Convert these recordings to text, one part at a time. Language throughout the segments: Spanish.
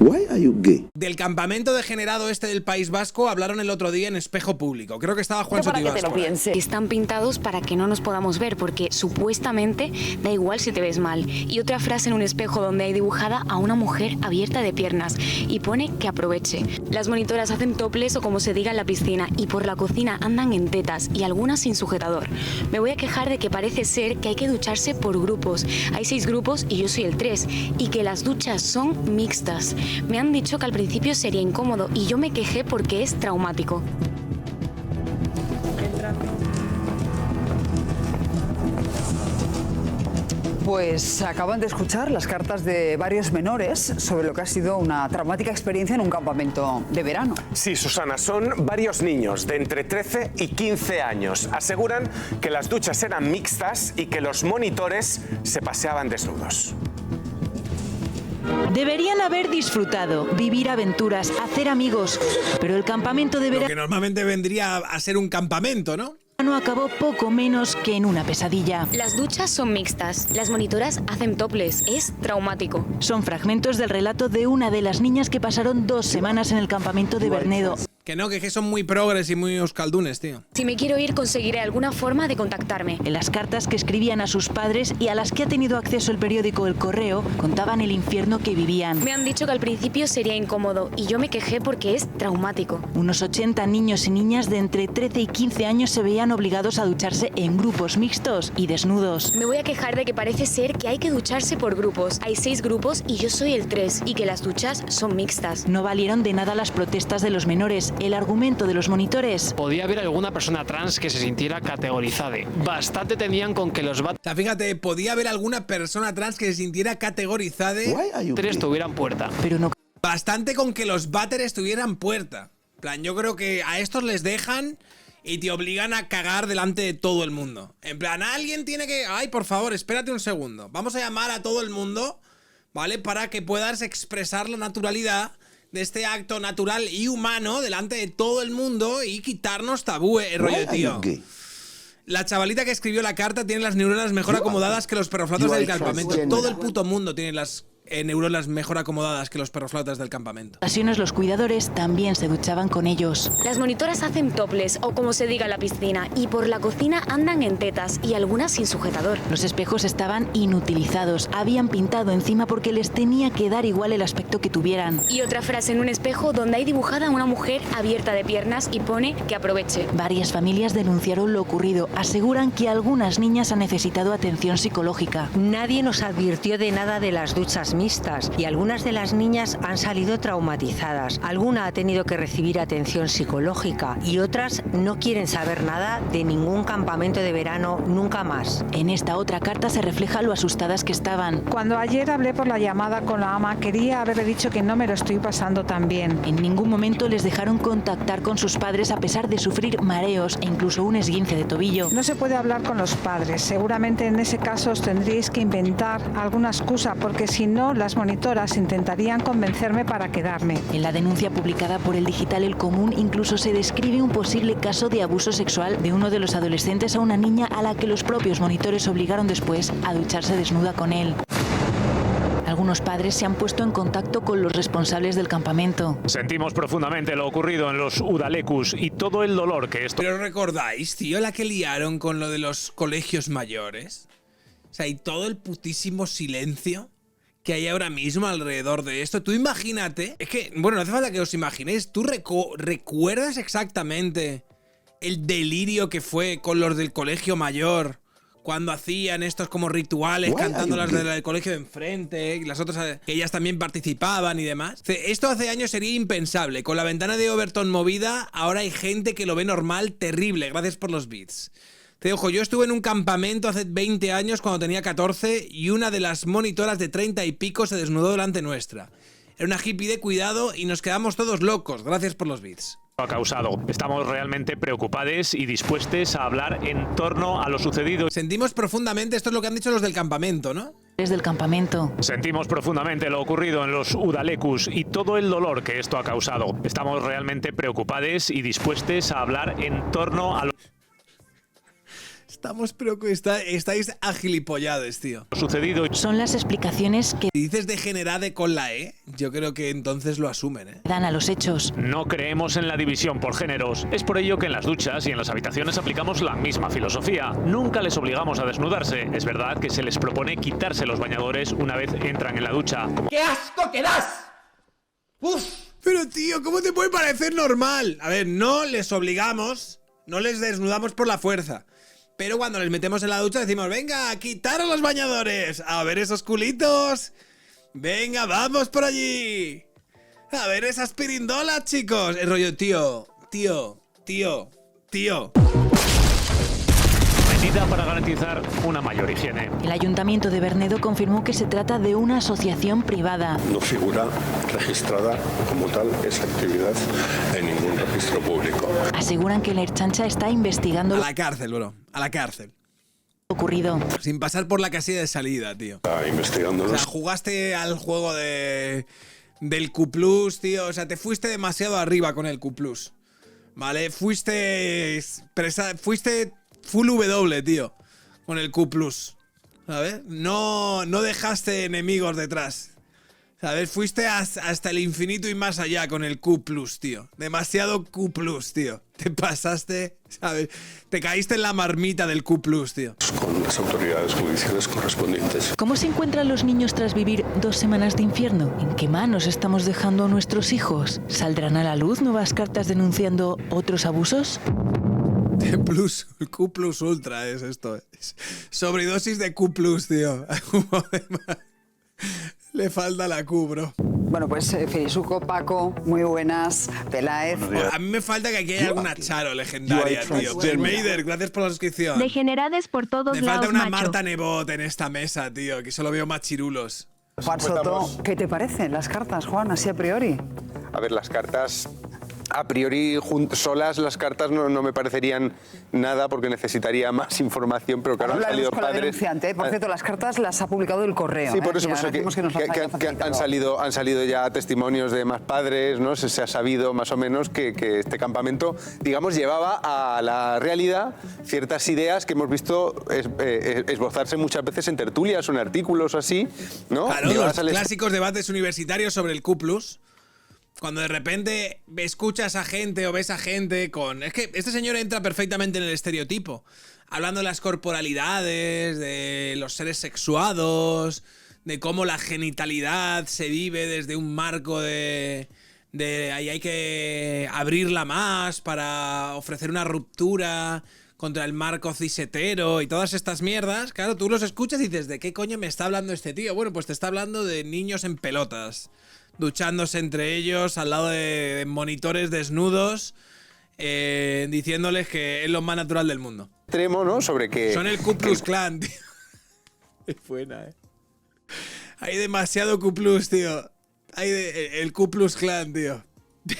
Why are you gay? Del campamento degenerado este del País Vasco hablaron el otro día en Espejo Público. Creo que estaba Juan Sotibás. Para que te lo piense. Están pintados para que no nos podamos ver porque supuestamente da igual si te ves mal. Y otra frase en un espejo donde hay dibujada a una mujer abierta de piernas y pone que aproveche. Las monitoras hacen topless o como se diga en la piscina y por la cocina andan en tetas y algunas sin sujetador. Me voy a quejar de que parece ser que hay que ducharse por grupos. Hay 6 grupos y yo soy el 3 y que las duchas son mixtas. Me han dicho que al principio sería incómodo y yo me quejé porque es traumático. Pues acaban de escuchar las cartas de varios menores sobre lo que ha sido una traumática experiencia en un campamento de verano. Sí, Susana, son varios niños de entre 13 y 15 años. Aseguran que las duchas eran mixtas y que los monitores se paseaban desnudos. Deberían haber disfrutado, vivir aventuras, hacer amigos, pero el campamento de verano... Que normalmente vendría a ser un campamento, ¿no? No acabó poco menos que en una pesadilla. Las duchas son mixtas, las monitoras hacen topless, es traumático. Son fragmentos del relato de una de las niñas que pasaron 2 semanas en el campamento de Bernedo. Que no, que son muy progres y muy euskaldunes, tío. Si me quiero ir, conseguiré alguna forma de contactarme. En las cartas que escribían a sus padres y a las que ha tenido acceso el periódico El Correo, contaban el infierno que vivían. Me han dicho que al principio sería incómodo y yo me quejé porque es traumático. Unos 80 niños y niñas de entre 13 y 15 años se veían obligados a ducharse en grupos mixtos y desnudos. Me voy a quejar de que parece ser que hay que ducharse por grupos. Hay 6 grupos y yo soy el 3 y que las duchas son mixtas. No valieron de nada las protestas de los menores. El argumento de los monitores. Podía haber alguna persona trans que se sintiera categorizada. Bastante tenían con que los O sea, fíjate, podía haber alguna persona trans que se sintiera categorizada. váteres tuvieran puerta. Pero no. Bastante con que los váteres tuvieran puerta. En plan, yo creo que a estos les dejan y te obligan a cagar delante de todo el mundo. En plan, alguien tiene que... Ay, por favor, espérate un segundo. Vamos a llamar a todo el mundo, ¿vale? Para que puedas expresar la naturalidad de este acto natural y humano delante de todo el mundo y quitarnos tabúes, rollo, tío. La chavalita que escribió la carta tiene las neuronas mejor acomodadas que los perroflautas del campamento. Todo el puto mundo tiene las neuronas mejor acomodadas que los perroflautas del campamento. En ocasiones los cuidadores también se duchaban con ellos. Las monitoras hacen topless o como se diga en la piscina y por la cocina andan en tetas y algunas sin sujetador. Los espejos estaban inutilizados, habían pintado encima porque les tenía que dar igual el aspecto que tuvieran. Y otra frase en un espejo donde hay dibujada una mujer abierta de piernas y pone que aproveche. Varias familias denunciaron lo ocurrido. Aseguran que algunas niñas han necesitado atención psicológica. Nadie nos advirtió de nada de las duchas mixtas y algunas de las niñas han salido traumatizadas. Alguna ha tenido que recibir atención psicológica y otras no quieren saber nada de ningún campamento de verano nunca más. En esta otra carta se refleja lo asustadas que estaban. Cuando ayer hablé por la llamada con la ama, quería haberle dicho que no me lo estoy pasando tan bien. En ningún momento les dejaron contactar con sus padres a pesar de sufrir mareos e incluso un esguince de tobillo. No se puede hablar con los padres. Seguramente en ese caso os tendríais que inventar alguna excusa porque si no, las monitoras intentarían convencerme para quedarme. En la denuncia publicada por el digital El Común incluso se describe un posible caso de abuso sexual de uno de los adolescentes a una niña a la que los propios monitores obligaron después a ducharse desnuda con él. Algunos padres se han puesto en contacto con los responsables del campamento. Sentimos profundamente lo ocurrido en los Udalekus y todo el dolor que esto... ¿Pero recordáis, tío, la que liaron con lo de los colegios mayores? O sea, y todo el putísimo silencio que hay ahora mismo alrededor de esto. Tú imagínate... Es que, bueno, no hace falta que os imaginéis. ¿Tú recuerdas exactamente el delirio que fue con los del colegio mayor cuando hacían estos como rituales, cantando las del colegio de enfrente y las otras que ellas también participaban y demás? Esto hace años sería impensable. Con la ventana de Overton movida, ahora hay gente que lo ve normal, terrible. Gracias por los bits. Ojo, yo estuve en un campamento hace 20 años cuando tenía 14 y una de las monitoras de 30 y pico se desnudó delante nuestra. Era una hippie de cuidado y nos quedamos todos locos. Gracias por los bits. Ha causado. Estamos realmente preocupados y dispuestos a hablar en torno a lo sucedido. Sentimos profundamente, esto es lo que han dicho los del campamento, ¿no? Desde el campamento. Sentimos profundamente lo ocurrido en los Udalekus y todo el dolor que esto ha causado. Estamos realmente preocupados y dispuestos a hablar en torno a lo... Estáis agilipollades, tío. Sucedido. Son las explicaciones que Si dices degenerade con la E, yo creo que entonces lo asumen, ¿eh? dan a los hechos. No creemos en la división por géneros. Es por ello que en las duchas y en las habitaciones aplicamos la misma filosofía. Nunca les obligamos a desnudarse. Es verdad que se les propone quitarse los bañadores una vez entran en la ducha. ¡Qué asco que das! ¡Uf! Pero tío, ¿cómo te puede parecer normal? A ver, no les obligamos, no les desnudamos por la fuerza. Pero cuando les metemos en la ducha decimos, venga, quitaros los bañadores, a ver esos culitos. Venga, vamos por allí. A ver esas pirindolas, chicos. El rollo, tío. Medida para garantizar una mayor higiene. El Ayuntamiento de Bernedo confirmó que se trata de una asociación privada. No figura registrada como tal esa actividad en ningún registro público. Aseguran que la Ertzaintza está investigando A lo la cárcel, bro. A la cárcel. ocurrido. Sin pasar por la casilla de salida, tío. Está investigando. O sea, jugaste al juego del Q+, tío. O sea, te fuiste demasiado arriba con el Q+. ¿Vale? Fuiste full W, tío. Con el Q+. ¿Sabes? No dejaste enemigos detrás. ¿Sabes? Fuiste hasta el infinito y más allá con el Q+, tío. Demasiado Q+, tío. Te pasaste, ¿sabes? Te caíste en la marmita del Q+, tío. Con las autoridades judiciales correspondientes. ¿Cómo se encuentran los niños tras vivir 2 semanas de infierno? ¿En qué manos estamos dejando a nuestros hijos? ¿Saldrán a la luz nuevas cartas denunciando otros abusos? El Q+ Ultra es esto. Es sobredosis de Q+, tío. Le falta la Q, bro. Bueno, pues Filizuco, Paco, muy buenas. Peláez. A mí me falta que aquí haya alguna Charo legendaria, tío. Dermeider, gracias por la suscripción. Degenerades por todos Me lados, falta una macho. Marta Nebot en esta mesa, tío, que solo veo machirulos. Juan Soto, ¿qué te parecen las cartas, Juan, así a priori? A ver, las cartas, a priori, solas las cartas no me parecerían nada porque necesitaría más información, pero claro, han Hablaremos salido con la padres... denunciante, ¿eh? Por cierto, las cartas las ha publicado El Correo. Sí, por eso, Y por eso agradecemos que nos las haya han facilitado. salido ya testimonios de más padres, ¿no? Se ha sabido más o menos que este campamento, digamos, llevaba a la realidad ciertas ideas que hemos visto esbozarse muchas veces en tertulias o en artículos o así, ¿no? Claro, los clásicos debates universitarios sobre el Q+. Cuando de repente escuchas a gente o ves a gente con... Es que este señor entra perfectamente en el estereotipo. Hablando de las corporalidades, de los seres sexuados, de cómo la genitalidad se vive desde un marco de ahí hay que abrirla más para ofrecer una ruptura contra el marco cisetero y todas estas mierdas. Claro, tú los escuchas y dices, ¿de qué coño me está hablando este tío? Bueno, pues te está hablando de niños en pelotas, duchándose entre ellos al lado de monitores desnudos, diciéndoles que es lo más natural del mundo. Extremo, ¿no? Sobre que... Son el Ku Klux Klan, tío. Es buena, Hay demasiado Ku Klux, tío. El Ku Klux Klan, tío.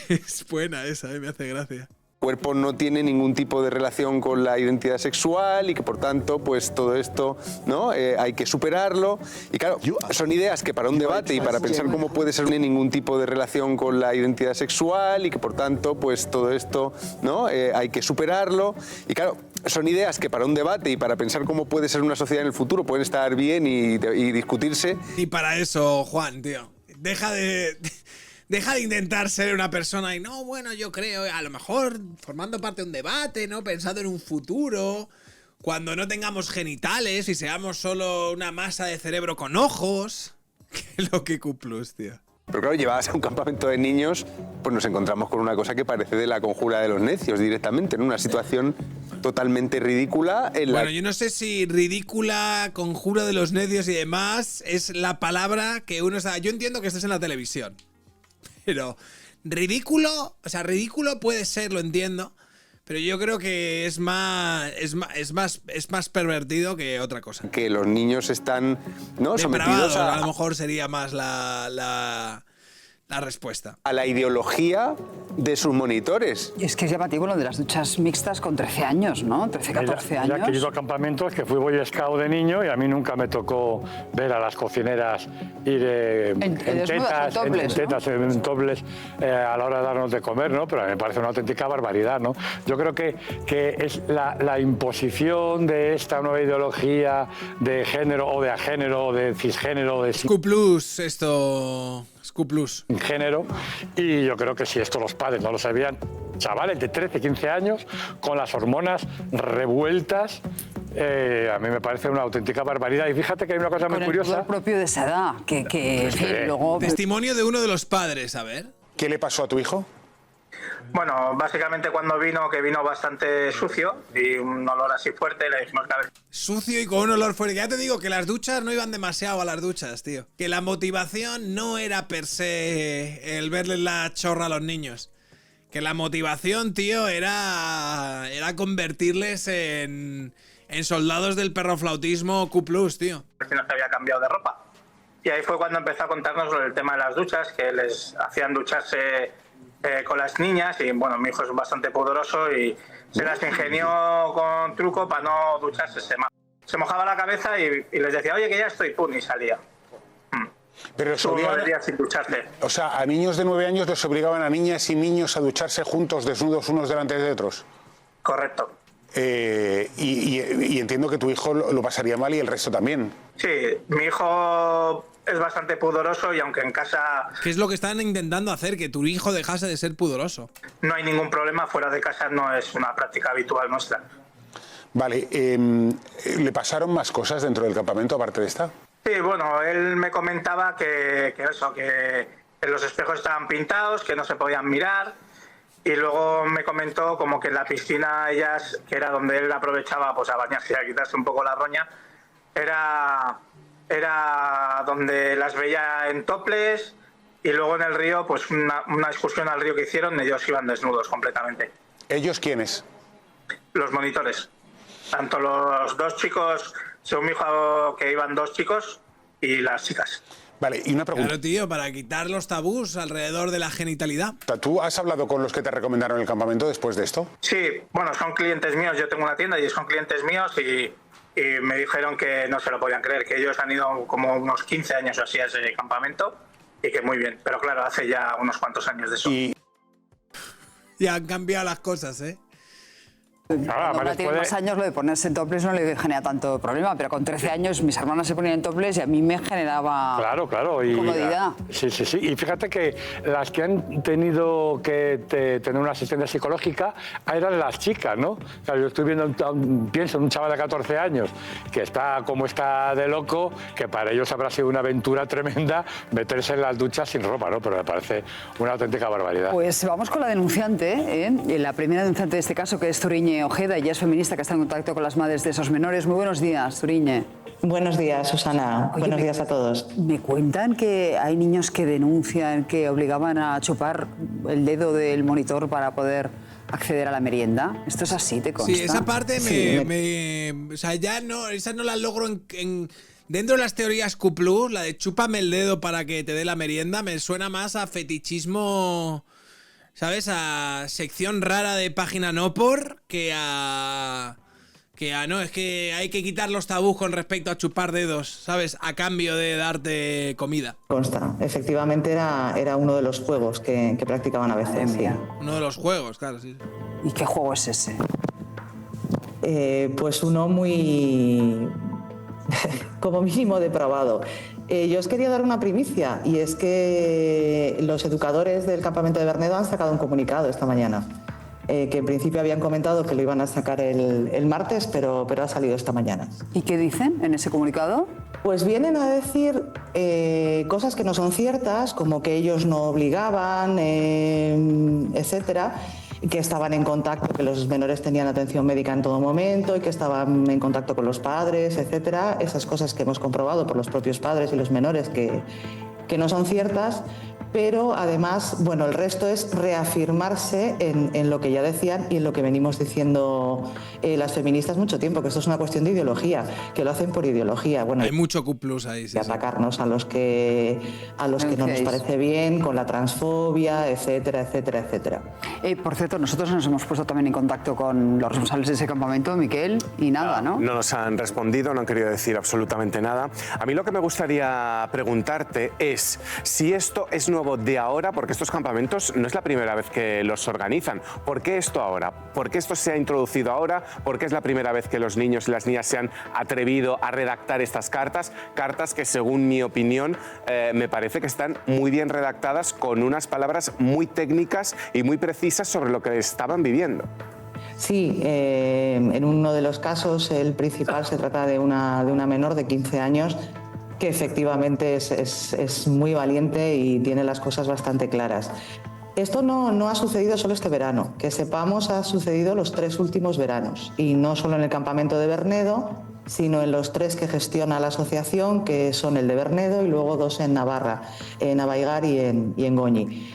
Es buena esa, me hace gracia. Cuerpo no tiene ningún tipo de relación con la identidad sexual y que por tanto pues todo esto, ¿no? Hay que superarlo y claro, son ideas que para un debate y para pensar cómo puede ser ningún tipo de relación con la identidad sexual y que por tanto pues todo esto, ¿no? Hay que superarlo y claro, son ideas que para un debate y para pensar cómo puede ser una sociedad en el futuro pueden estar bien y discutirse. Y para eso, Juan, tío, deja de intentar ser una persona y no, bueno, yo creo, a lo mejor formando parte de un debate, ¿no? Pensando en un futuro, cuando no tengamos genitales y seamos solo una masa de cerebro con ojos. Que lo que Q+, tío. Pero claro, llevadas a un campamento de niños, pues nos encontramos con una cosa que parece de la conjura de los necios directamente, en una situación totalmente ridícula. Bueno, yo no sé si ridícula, conjura de los necios y demás es la palabra que uno está... Yo entiendo que estés en la televisión. Pero ridículo, o sea, ridículo puede ser, lo entiendo, pero yo creo que es más pervertido que otra cosa. Que los niños están, ¿no? Sometidos a lo mejor sería más la la respuesta. A la ideología de sus monitores. Y es que es llamativo lo de las duchas mixtas con 13 años, ¿no? 13, 14 años. Ya que he ido a campamentos, que fui Boy Scout de niño y a mí nunca me tocó ver a las cocineras ir en tetas, en topless a la hora de darnos de comer, ¿no? Pero a mí me parece una auténtica barbaridad, ¿no? Yo creo que es la imposición de esta nueva ideología de género o de agénero o de cisgénero, de Q+, esto... Q+. Género, y yo creo que si esto los padres no lo sabían, chavales de 13, 15 años, con las hormonas revueltas, a mí me parece una auténtica barbaridad. Y fíjate que hay una cosa muy curiosa. El propio de esa edad, que luego... Testimonio de uno de los padres, a ver. ¿Qué le pasó a tu hijo? Bueno, básicamente cuando vino bastante sucio y un olor así fuerte, le dijimos que a ver. Sucio y con un olor fuerte. Ya te digo que las duchas no iban demasiado a las duchas, tío. Que la motivación no era per se el verles la chorra a los niños. Que la motivación, tío, era convertirles en soldados del perroflautismo Q+, tío. Si no se había cambiado de ropa. Y ahí fue cuando empezó a contarnos sobre el tema de las duchas, que les hacían ducharse con las niñas, y bueno, mi hijo es bastante pudoroso y se las ingenió con truco para no ducharse. Se mojaba la cabeza y les decía, oye, que ya estoy, pum, y salía. Pero Tú no deberías sin ducharte. O sea, a niños de 9 años les obligaban a niñas y niños a ducharse juntos, desnudos, unos delante de otros. Correcto. Y entiendo que tu hijo lo pasaría mal y el resto también. Sí, mi hijo es bastante pudoroso y aunque en casa... ¿Qué es lo que están intentando hacer? Que tu hijo dejase de ser pudoroso. No hay ningún problema, fuera de casa no es una práctica habitual nuestra. Vale, ¿le pasaron más cosas dentro del campamento aparte de esta? Sí, bueno, él me comentaba que los espejos estaban pintados, que no se podían mirar, y luego me comentó como que en la piscina ellas, que era donde él aprovechaba pues a bañarse y a quitarse un poco la roña, era donde las veía en toples, y luego en el río, pues una excursión al río que hicieron, ellos iban desnudos completamente. ¿Ellos quiénes? Los monitores. Tanto los dos chicos, según mi hijo, que iban 2 chicos, y las chicas. Vale, y una pregunta. Claro, tío, para quitar los tabús alrededor de la genitalidad. ¿Tú has hablado con los que te recomendaron el campamento después de esto? Sí, bueno, son clientes míos, yo tengo una tienda y son clientes míos y me dijeron que no se lo podían creer, que ellos han ido como unos 15 años o así a ese campamento y que muy bien, pero claro, hace ya unos cuantos años de eso. Ya han cambiado las cosas, ¿eh? Cuando tiene más años, lo de ponerse en toples no le genera tanto problema, pero con 13 años mis hermanas se ponían en toples y a mí me generaba comodidad. Sí. Y fíjate que las que han tenido que tener una asistencia psicológica eran las chicas, ¿no? O sea, yo estoy pienso en un chaval de 14 años que está como está de loco, que para ellos habrá sido una aventura tremenda meterse en las duchas sin ropa, ¿no? Pero me parece una auténtica barbaridad. Pues vamos con la denunciante, la primera denunciante de este caso, que es Zuriñe Ojeda, ella es feminista, que está en contacto con las madres de esos menores. Muy buenos días, Zuriñe. Buenos días, Susana. Buenos días a todos. Me cuentan que hay niños que denuncian que obligaban a chupar el dedo del monitor para poder acceder a la merienda. ¿Esto es así, te consta? Sí, esa parte o sea, ya no, esa no la logro dentro de las teorías Q+, la de chúpame el dedo para que te dé la merienda, me suena más a fetichismo... ¿Sabes? A sección rara de página no por que a no, es que hay que quitar los tabús con respecto a chupar dedos, ¿sabes? A cambio de darte comida. Consta, efectivamente era uno de los juegos que practicaban a veces. Sí. Uno de los juegos, claro, sí. ¿Y qué juego es ese? Pues uno muy... como mínimo depravado. Yo os quería dar una primicia, y es que los educadores del campamento de Bernedo han sacado un comunicado esta mañana, que en principio habían comentado que lo iban a sacar el martes, pero ha salido esta mañana. ¿Y qué dicen en ese comunicado? Pues vienen a decir cosas que no son ciertas, como que ellos no obligaban, etcétera, que estaban en contacto, que los menores tenían atención médica en todo momento y que estaban en contacto con los padres, etcétera. Esas cosas que hemos comprobado por los propios padres y los menores que no son ciertas, pero además, bueno, el resto es reafirmarse en lo que ya decían y en lo que venimos diciendo las feministas mucho tiempo, que esto es una cuestión de ideología, que lo hacen por ideología. Bueno, hay mucho Q+ ahí. Sí, de atacarnos a los que no nos parece bien, con la transfobia, etcétera, etcétera, etcétera. Por cierto, nosotros nos hemos puesto también en contacto con los responsables de ese campamento, Miquel, y nada, ¿no? No nos han respondido, no han querido decir absolutamente nada. A mí lo que me gustaría preguntarte es si esto es nuevo de ahora, porque estos campamentos no es la primera vez que los organizan. ¿Por qué esto ahora? ¿Por qué esto se ha introducido ahora? ¿Por qué es la primera vez que los niños y las niñas se han atrevido a redactar estas cartas? Cartas que, según mi opinión, me parece que están muy bien redactadas, con unas palabras muy técnicas y muy precisas sobre lo que estaban viviendo. Sí, en uno de los casos, el principal, se trata de una menor de 15 años que efectivamente es muy valiente y tiene las cosas bastante claras. Esto no ha sucedido solo este verano, que sepamos ha sucedido los 3 últimos veranos, y no solo en el campamento de Bernedo, sino en los 3 que gestiona la asociación, que son el de Bernedo y luego 2 en Navarra, en Abaigar y en Goñi.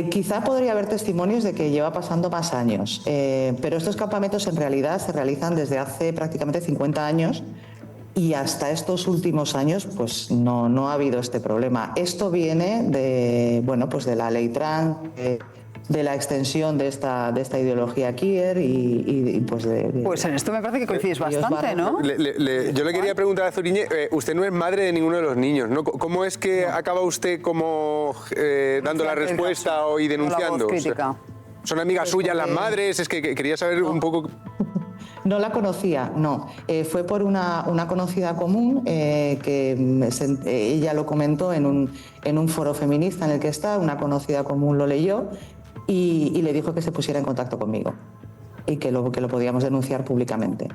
Quizá podría haber testimonios de que lleva pasando más años, pero estos campamentos en realidad se realizan desde hace prácticamente 50 años, y hasta estos últimos años pues no ha habido este problema. Esto viene de, bueno, pues de la ley trans, de la extensión de esta ideología queer y pues de... Pues en esto me parece que coincides bastante, ¿no? Yo le quería preguntar a Zuriñe, usted no es madre de ninguno de los niños, ¿no? ¿Cómo es que acaba usted como dando la respuesta y denunciando? O sea, ¿son amigas suyas las madres? Es que quería saber un poco... No la conocía, no. Fue por una conocida común que ella lo comentó en un foro feminista en el que está, una conocida común lo leyó y le dijo que se pusiera en contacto conmigo y que lo podíamos denunciar públicamente.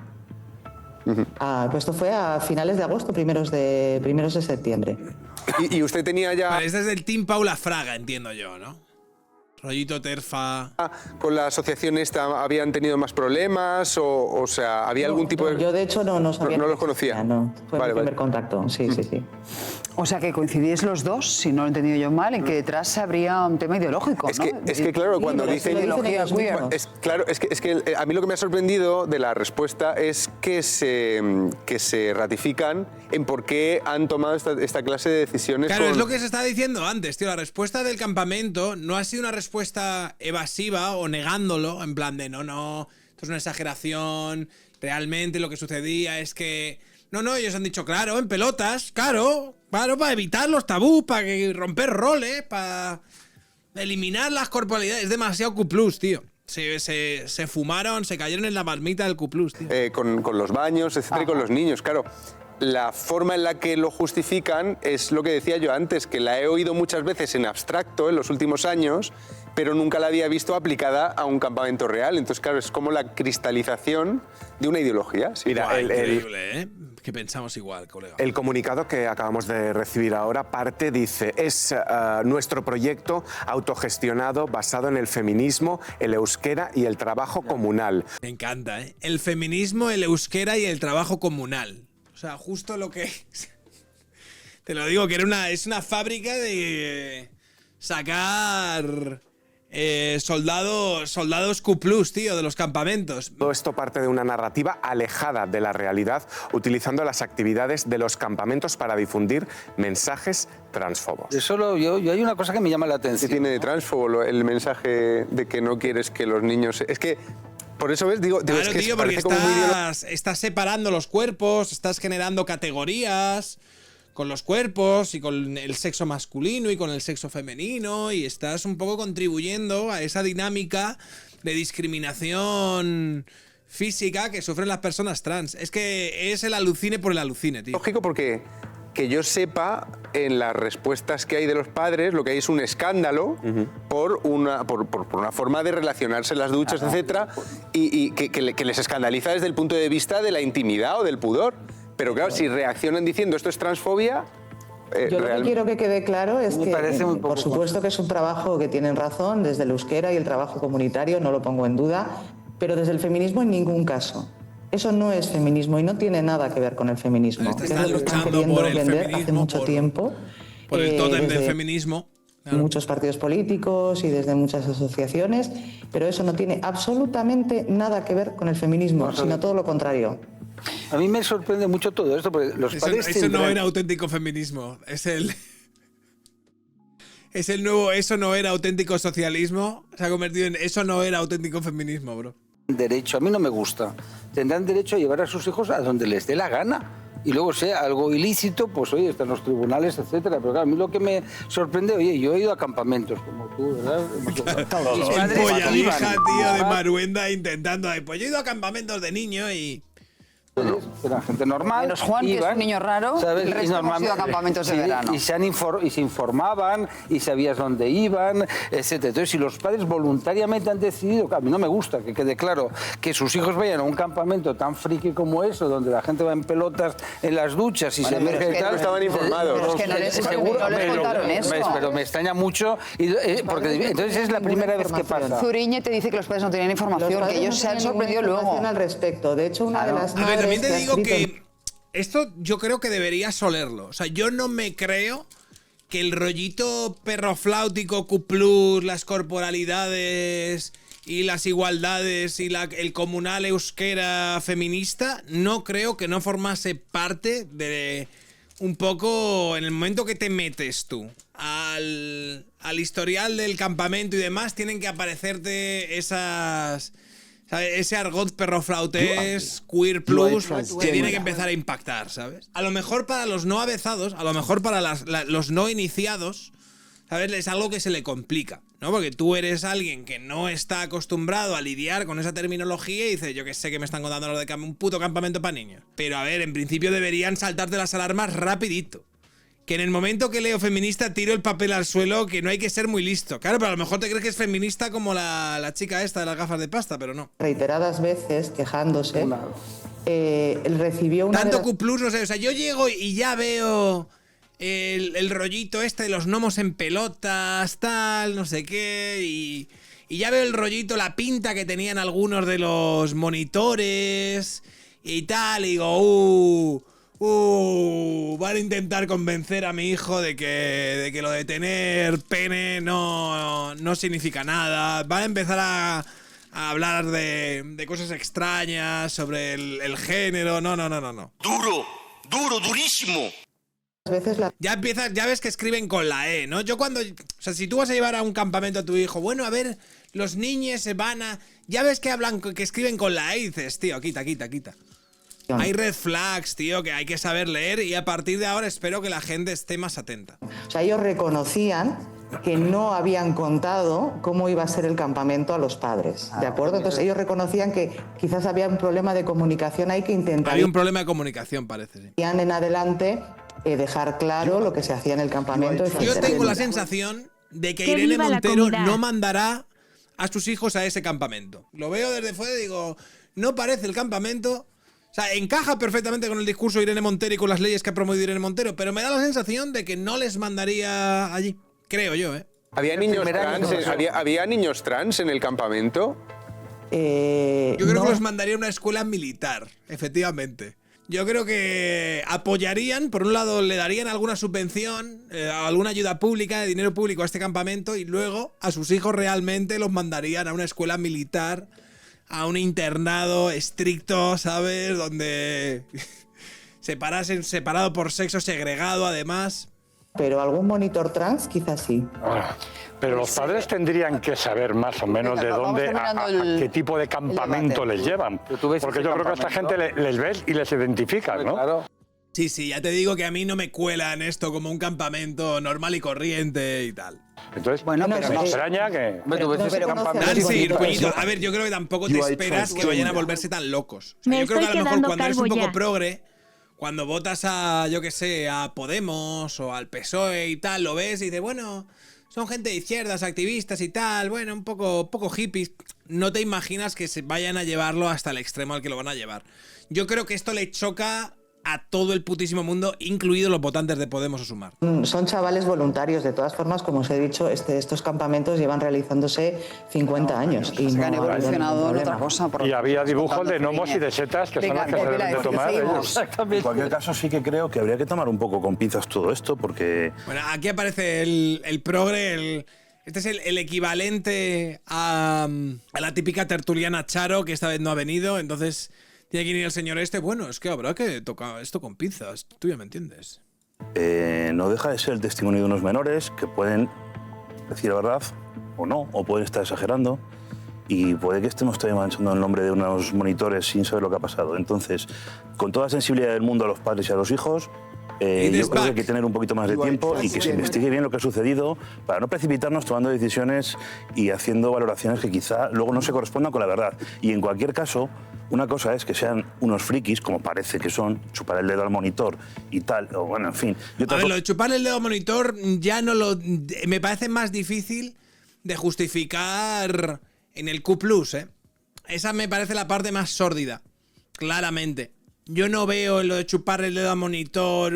Pues esto fue a finales de agosto, primeros de septiembre. ¿Y usted tenía ya...? Vale, este es del Team Paula Fraga, entiendo yo, ¿no? Rollito terfa. ¿Con la asociación esta habían tenido más problemas? O sea, ¿había algún tipo de...? Yo de hecho no sabía. No los conocía. No, fue mi primer contacto, sí. O sea, que coincidís los dos, si no lo he entendido yo mal, en que detrás habría un tema ideológico, ¿no? Es que claro, cuando dicen... Claro, es que a mí lo que me ha sorprendido de la respuesta es que se ratifican en por qué han tomado esta clase de decisiones. Claro, es lo que se estaba diciendo antes, tío. La respuesta del campamento no ha sido una respuesta evasiva o negándolo, en plan de no, esto es una exageración, realmente lo que sucedía es que... No, ellos han dicho, claro, en pelotas, claro, para evitar los tabús, para romper roles, para eliminar las corporalidades. Es demasiado Q+, tío. Se fumaron, se cayeron en la marmita del Q+, tío. Con los baños, etcétera, y con los niños, claro. La forma en la que lo justifican es lo que decía yo antes, que la he oído muchas veces en abstracto en los últimos años, pero nunca la había visto aplicada a un campamento real. Entonces, claro, es como la cristalización de una ideología. Sí. Mira, increíble, ¿eh? Que pensamos igual, colega. El comunicado que acabamos de recibir ahora dice, es nuestro proyecto autogestionado basado en el feminismo, el euskera y el trabajo comunal. Me encanta, ¿eh? El feminismo, el euskera y el trabajo comunal. O sea, justo lo que... Te lo digo, que es una fábrica de sacar soldados Q+, tío, de los campamentos. Todo esto parte de una narrativa alejada de la realidad, utilizando las actividades de los campamentos para difundir mensajes transfobos. Yo hay una cosa que me llama la atención. ¿Qué tiene de transfobo el mensaje de que no quieres que los niños... Es que... Por eso ves, digo claro, es que tío, porque estás separando los cuerpos, estás generando categorías con los cuerpos y con el sexo masculino y con el sexo femenino, y estás un poco contribuyendo a esa dinámica de discriminación física que sufren las personas trans. Es que es el alucine por el alucine, tío. Lógico, porque que yo sepa, en las respuestas que hay de los padres, lo que hay es un escándalo por una forma de relacionarse en las duchas, etcétera, y que les escandaliza desde el punto de vista de la intimidad o del pudor. Pero claro, si reaccionan diciendo esto es transfobia... Yo lo que quiero que quede claro es que, por supuesto que es un trabajo que tienen razón desde el euskera y el trabajo comunitario, no lo pongo en duda, pero desde el feminismo en ningún caso. Eso no es feminismo y no tiene nada que ver con el feminismo. Están luchando por el vender feminismo hace mucho tiempo. Por el tótem del feminismo. muchos partidos políticos y desde muchas asociaciones, pero eso no tiene absolutamente nada que ver con el feminismo, sino todo lo contrario. A mí me sorprende mucho todo esto, porque los padres eso no era auténtico feminismo, es el nuevo eso no era auténtico socialismo, se ha convertido en eso no era auténtico feminismo, bro. Derecho, a mí no me gusta. Tendrán derecho a llevar a sus hijos a donde les dé la gana. Y luego sea algo ilícito, pues oye, están los tribunales, etcétera. Pero claro, a mí lo que me sorprende, oye, yo he ido a campamentos como tú, ¿verdad? El polla vieja, tío, de Maruenda intentando. Pues yo he ido a campamentos de niño y... Era gente normal. Menos Juan, que es un niño raro, ¿sabes? el resto hemos ido a campamentos de verano. Y se informaban, y sabías dónde iban, etcétera. Entonces, si los padres voluntariamente han decidido, que a mí no me gusta, que quede claro, que sus hijos vayan a un campamento tan friki como eso, donde la gente va en pelotas en las duchas y se emerge y tal... No estaban informados. Pero es que no les contaron eso. Pero me extraña mucho, porque entonces es la primera vez que pasa. Zuriñe te dice que los padres no tenían información, que ellos se han sorprendido luego. Al respecto. De hecho, una de las madres... También te digo que esto yo creo que deberías olerlo. O sea, yo no me creo que el rollito perrofláutico Q+, las corporalidades y las igualdades y el comunal euskera feminista, no creo que no formase parte de un poco en el momento que te metes tú al historial del campamento y demás, tienen que aparecerte ese argot perroflautés, queer plus, que tiene que empezar a impactar, ¿sabes? A lo mejor para los no avezados, a lo mejor para los no iniciados, ¿sabes? Es algo que se le complica, ¿no? Porque tú eres alguien que no está acostumbrado a lidiar con esa terminología y dices, yo que sé que me están contando lo de un puto campamento para niños. Pero a ver, en principio deberían saltarte las alarmas rapidito. Que en el momento que leo feminista tiro el papel al suelo, que no hay que ser muy listo. Claro, pero a lo mejor te crees que es feminista como la chica esta de las gafas de pasta, pero no. Reiteradas veces quejándose, recibió una... Tanto Q+, no sé, o sea, yo llego y ya veo el rollito este de los gnomos en pelotas, tal, no sé qué, y ya veo el rollito, la pinta que tenían algunos de los monitores y tal, y digo, van a intentar convencer a mi hijo de que lo de tener pene no significa nada. Van a empezar a hablar de cosas extrañas sobre el género. No. Durísimo. Ya ves que escriben con la E, ¿no? O sea, si tú vas a llevar a un campamento a tu hijo, bueno, a ver, los niños se van a... Ya ves que escriben con la E y dices, tío, quita. Hay red flags, tío, que hay que saber leer y a partir de ahora espero que la gente esté más atenta. O sea, ellos reconocían que no habían contado cómo iba a ser el campamento a los padres, ¿de acuerdo? Entonces ellos reconocían que quizás había un problema de comunicación ahí que intentarían... Había un problema de comunicación, parece, sí. En adelante dejar claro lo que se hacía en el campamento. Yo tengo la sensación de que Irene Montero no mandará a sus hijos a ese campamento. Lo veo desde fuera y digo, no parece el campamento... O sea, encaja perfectamente con el discurso de Irene Montero y con las leyes que ha promovido Irene Montero, pero me da la sensación de que no les mandaría allí. Creo yo, ¿eh? ¿Había niños trans en el campamento? Yo creo que los mandaría a una escuela militar, efectivamente. Yo creo que apoyarían, por un lado le darían alguna subvención, alguna ayuda pública, de dinero público a este campamento y luego a sus hijos realmente los mandarían a una escuela militar, a un internado estricto, ¿sabes? Donde separado por sexo, segregado además. Pero algún monitor trans quizás sí. Pero los padres tendrían que saber más o menos de dónde, a qué tipo de campamento les llevan. Porque yo creo que a esta gente les ves y les identificas, ¿no? Claro. Sí, ya te digo que a mí no me cuelan esto como un campamento normal y corriente y tal. Entonces, bueno, pero me extraña que... A ver, yo creo que tampoco te esperas que vayan a volverse tan locos. O sea, yo creo que a lo mejor cuando eres un poco progre, cuando votas a, yo qué sé, a Podemos o al PSOE y tal, lo ves y dices, bueno, son gente de izquierdas, activistas y tal, bueno, un poco hippies. No te imaginas que se vayan a llevarlo hasta el extremo al que lo van a llevar. Yo creo que esto le choca a todo el putísimo mundo, incluidos los votantes de Podemos o Sumar. Son chavales voluntarios, de todas formas, como os he dicho, estos campamentos llevan realizándose 50 años. Y no han evolucionado en otra cosa. Y había dibujos de gnomos y de setas que son las que se deben de tomar ellos. En cualquier caso, sí que creo que habría que tomar un poco con pinzas todo esto, porque... Bueno, aquí aparece el progre, este es el equivalente a la típica tertuliana Charo, que esta vez no ha venido, entonces tiene que ir el señor este. Bueno, es que habrá que tocar esto con pinzas, tú ya me entiendes. No deja de ser el testimonio de unos menores que pueden decir la verdad o no, o pueden estar exagerando, y puede que estemos todavía manchando el nombre de unos monitores sin saber lo que ha pasado. Entonces, con toda la sensibilidad del mundo a los padres y a los hijos, yo creo que hay que tener un poquito más de tiempo y que se investigue bien lo que ha sucedido para no precipitarnos tomando decisiones y haciendo valoraciones que quizá luego no se correspondan con la verdad. Y en cualquier caso, una cosa es que sean unos frikis, como parece que son, chupar el dedo al monitor y tal, o bueno, en fin. A ver, lo de chupar el dedo al monitor ya no lo... Me parece más difícil de justificar en el Q+, ¿eh? Esa me parece la parte más sórdida, claramente. Yo no veo en lo de chupar el dedo al monitor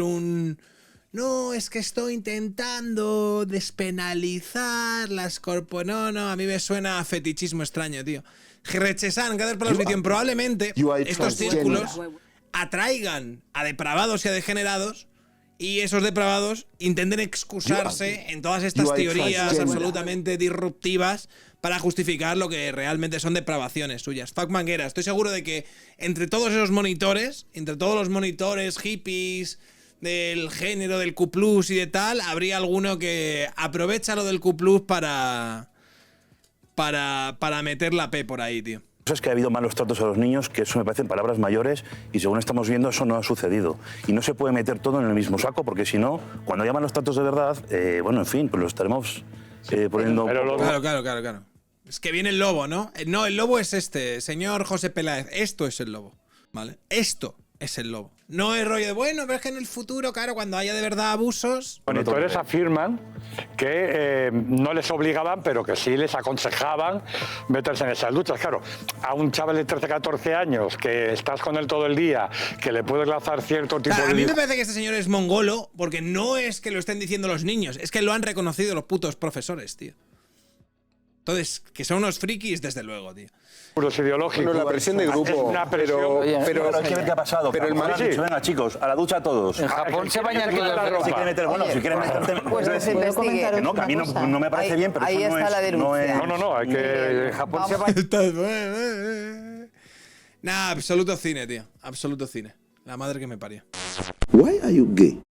no, es que estoy intentando despenalizar las No, a mí me suena a fetichismo extraño, tío. Rechesan, gracias por la suscripción. Probablemente estos círculos atraigan a depravados y a degenerados, y esos depravados intenten excusarse en todas estas teorías absolutamente disruptivas para justificar lo que realmente son depravaciones suyas. Fuck Manguera, estoy seguro de que entre todos esos monitores, entre todos los monitores hippies del género del Q+ y de tal, habría alguno que aprovecha lo del Q+ para meter la P por ahí, tío. Es que ha habido malos tratos a los niños, que eso me parecen palabras mayores, y según estamos viendo eso no ha sucedido. Y no se puede meter todo en el mismo saco, porque si no, cuando haya malos tratos de verdad, bueno, en fin, pues lo estaremos poniendo... Claro. Es que viene el lobo, ¿no? No, el lobo es este, señor José Peláez. Esto es el lobo, ¿vale? Esto es el lobo. No es rollo de, bueno, pero es que en el futuro, claro, cuando haya de verdad abusos... Monitores afirman que no les obligaban, pero que sí les aconsejaban meterse en esas duchas. Claro, a un chaval de 13, 14 años que estás con él todo el día, que le puedes lanzar cierto tipo de... A mí me parece que este señor es mongolo, porque no es que lo estén diciendo los niños, es que lo han reconocido los putos profesores, tío. Entonces, que son unos frikis, desde luego, tío. Puros ideológicos. Bueno, la presión de grupo, es una presión, pero hay que ver qué ha pasado. Pero el mal dicho, venga, chicos, a la ducha todos. En Japón se bañan todos la ropa. Si quieren meter, bueno, si quieren meterte... Pues les investigue. No, que a mí no me parece bien, pero ahí eso no está es... la denuncia. No, hay que... En Japón se bañan... Nah, absoluto cine, tío. Absoluto cine. La madre que me parió. Why are you gay?